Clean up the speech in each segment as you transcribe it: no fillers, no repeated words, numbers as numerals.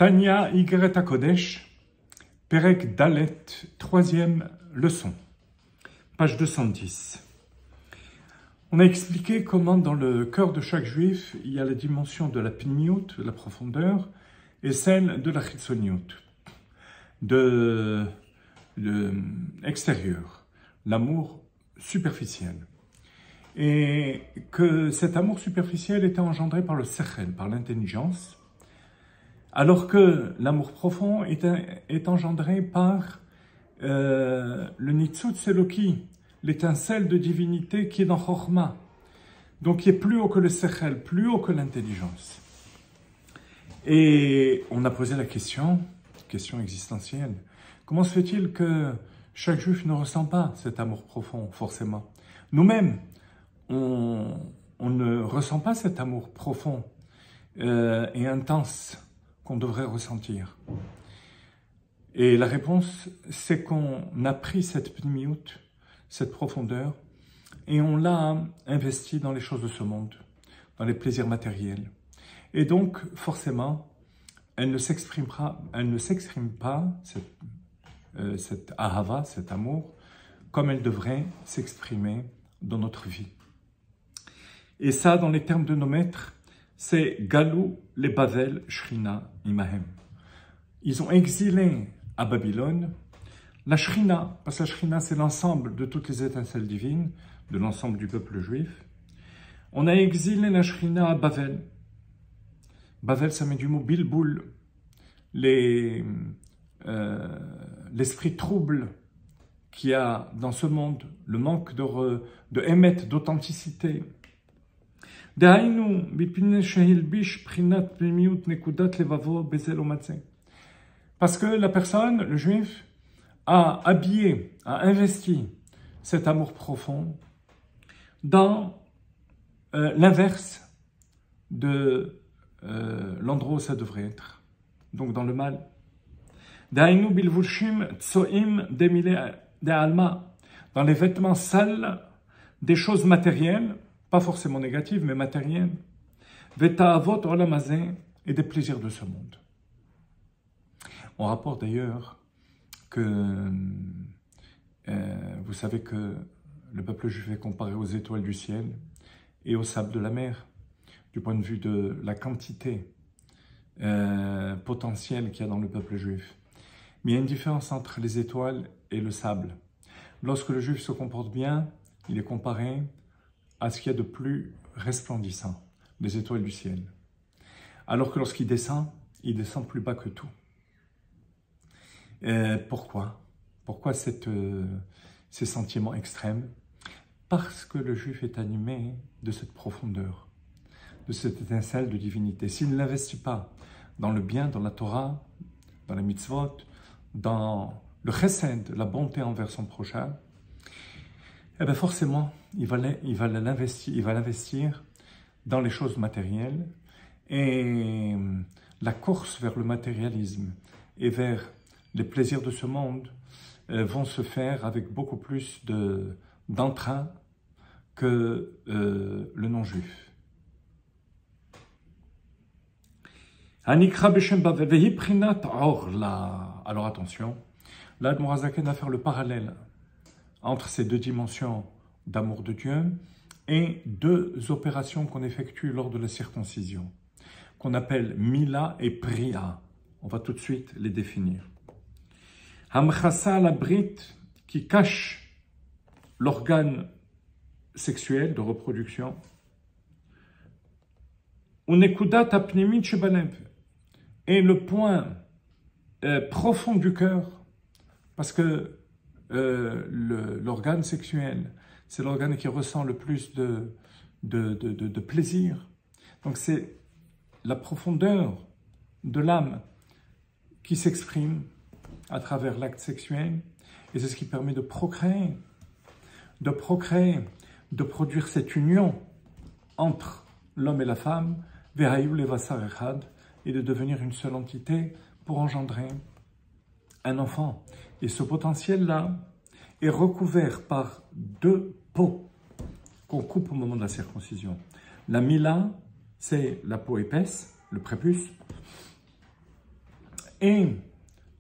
Tanya Igeret HaKodesh, Perek Dalet, troisième leçon, page 210. On a expliqué comment dans le cœur de chaque juif, il y a la dimension de la pnimiout, de la profondeur, et celle de la chitzoniout, de extérieur, l'amour superficiel. Et que cet amour superficiel était engendré par le sechel, par l'intelligence, alors que l'amour profond est engendré par le nitzutz eloki, l'étincelle de divinité qui est dans Chorma, donc qui est plus haut que le sechel, plus haut que l'intelligence. Et on a posé la question existentielle, comment se fait-il que chaque juif ne ressent pas cet amour profond, forcément? Nous-mêmes, on ne ressent pas cet amour profond et intense qu'on devrait ressentir. Et la réponse, c'est qu'on a pris cette pnimiout, cette profondeur, et on l'a investi dans les choses de ce monde, dans les plaisirs matériels. Et donc, forcément, elle ne s'exprime pas, cette ahava, cet amour, comme elle devrait s'exprimer dans notre vie. Et ça, dans les termes de nos maîtres, c'est Galou les Bavel Shrina Imahem. Ils ont exilé à Babylone la Shrina, parce que la Shrina, c'est l'ensemble de toutes les étincelles divines, de l'ensemble du peuple juif. On a exilé la Shrina à Bavel. Bavel, ça met du mot bilboul, l'esprit trouble qu'il y a dans ce monde, le manque de émettre, d'authenticité. Parce que la personne, le juif, a habillé, a investi cet amour profond dans l'inverse de l'endroit où ça devrait être, donc dans le mal. Dans les vêtements sales des choses matérielles, pas forcément négatives, mais matérielles, et des plaisirs de ce monde. On rapporte d'ailleurs que, vous savez que le peuple juif est comparé aux étoiles du ciel et au sable de la mer, du point de vue de la quantité potentielle qu'il y a dans le peuple juif. Mais il y a une différence entre les étoiles et le sable. Lorsque le juif se comporte bien, il est comparé à ce qu'il y a de plus resplendissant, les étoiles du ciel. Alors que lorsqu'il descend plus bas que tout. Pourquoi? Pourquoi ces sentiments extrêmes? Parce que le juif est animé de cette profondeur, de cette étincelle de divinité. S'il ne l'investit pas dans le bien, dans la Torah, dans les mitzvot, dans le chesed, la bonté envers son prochain, eh bien forcément, il va l'investir dans les choses matérielles, et la course vers le matérialisme et vers les plaisirs de ce monde vont se faire avec beaucoup plus d'entrain que le non-juif. Alors attention, là, le Mourazaken va faire le parallèle entre ces deux dimensions d'amour de Dieu et deux opérations qu'on effectue lors de la circoncision, qu'on appelle Mila et Priya. On va tout de suite les définir. Hamchasa, la brite, qui cache l'organe sexuel de reproduction. Unekudat apnimit shebalev, et le point profond du cœur, parce que l'organe sexuel, c'est l'organe qui ressent le plus de plaisir. Donc c'est la profondeur de l'âme qui s'exprime à travers l'acte sexuel, et c'est ce qui permet de procréer, de produire cette union entre l'homme et la femme, et de devenir une seule entité pour engendrer un enfant. Et ce potentiel-là est recouvert par deux peaux qu'on coupe au moment de la circoncision. La mila, c'est la peau épaisse, le prépuce, Et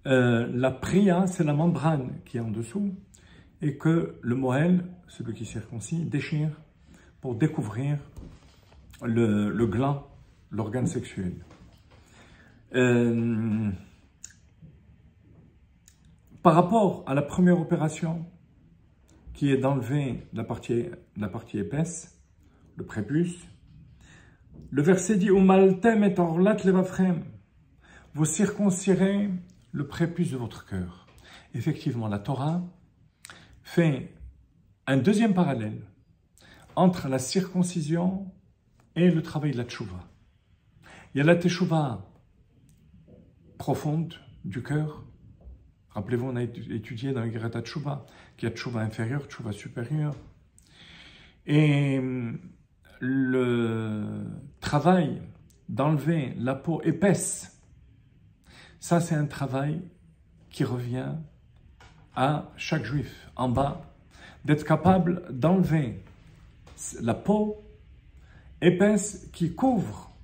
la priya, c'est la membrane qui est en dessous, et que le Moël, celui qui circoncis, déchire pour découvrir le gland, l'organe sexuel. Par rapport à la première opération, qui est d'enlever la partie épaisse, le prépuce, le verset dit « Umaltem et orlat levavchem » vous circoncirez le prépuce de votre cœur. Effectivement, la Torah fait un deuxième parallèle entre la circoncision et le travail de la tchouva. Il y a la teshuva profonde du cœur. Rappelez-vous, on a étudié dans l'Igrata Tchouva qu'il y a tchouva inférieure, tchouva supérieure. Et le travail d'enlever la peau épaisse, ça c'est un travail qui revient à chaque juif en bas, d'être capable d'enlever la peau épaisse qui couvre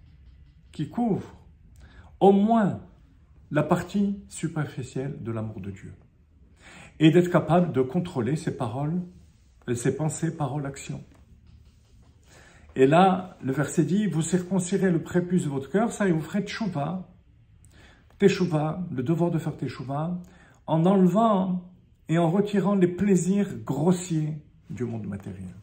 au moins la partie superficielle de l'amour de Dieu. Et d'être capable de contrôler ses paroles, ses pensées, paroles, actions. Et là, le verset dit, vous circoncirez le prépuce de votre cœur, ça, et vous ferez tchouva, le devoir de faire teshuva, en enlevant et en retirant les plaisirs grossiers du monde matériel.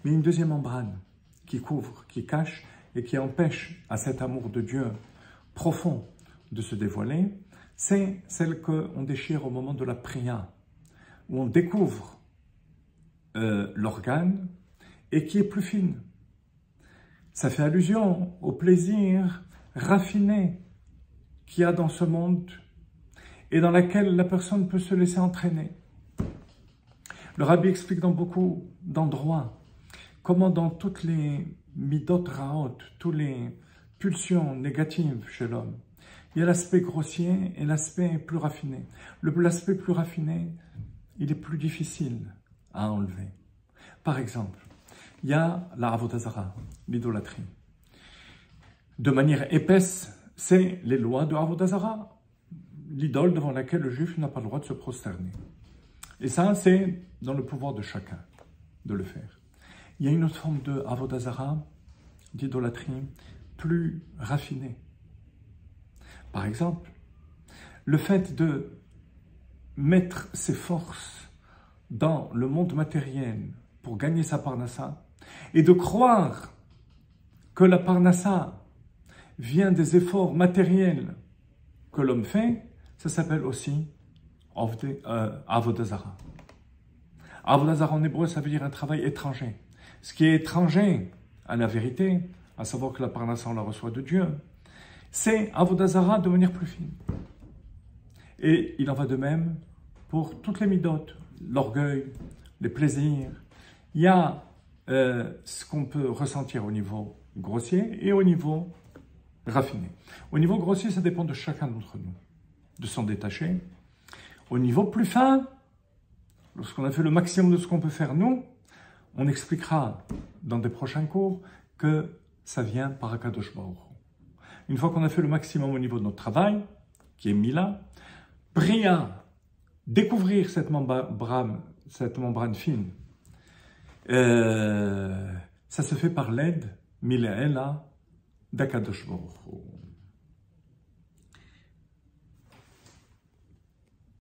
Mais une deuxième membrane qui couvre, qui cache et qui empêche à cet amour de Dieu profond de se dévoiler, c'est celle qu'on déchire au moment de la prière, où on découvre l'organe et qui est plus fine. Ça fait allusion au plaisir raffiné qu'il y a dans ce monde et dans lequel la personne peut se laisser entraîner. Le Rabbi explique dans beaucoup d'endroits comment dans toutes les midot raot, toutes les pulsions négatives chez l'homme, il y a l'aspect grossier et l'aspect plus raffiné. L'aspect plus raffiné, il est plus difficile à enlever. Par exemple, il y a la avodah zara, l'idolâtrie. De manière épaisse, c'est les lois de avodah zara, l'idole devant laquelle le juif n'a pas le droit de se prosterner. Et ça, c'est dans le pouvoir de chacun de le faire. Il y a une autre forme de avodah zara, d'idolâtrie, plus raffinée. Par exemple, le fait de mettre ses forces dans le monde matériel pour gagner sa parnassa et de croire que la parnassa vient des efforts matériels que l'homme fait, ça s'appelle aussi avodah zara. Avodah zara en hébreu, ça veut dire un travail étranger. Ce qui est étranger à la vérité, à savoir que la parnassa on la reçoit de Dieu, c'est avodah zara de manière plus fine. Et il en va de même pour toutes les midotes, l'orgueil, les plaisirs. Il y a ce qu'on peut ressentir au niveau grossier et au niveau raffiné. Au niveau grossier, ça dépend de chacun d'entre nous, de s'en détacher. Au niveau plus fin, lorsqu'on a fait le maximum de ce qu'on peut faire nous, on expliquera dans des prochains cours que ça vient par Akadosh Baruch Hu. Une fois qu'on a fait le maximum au niveau de notre travail, qui est mis là, Bria, découvrir cette membrane fine, ça se fait par l'aide, Milaela, d'Akadosh Baruch Hu.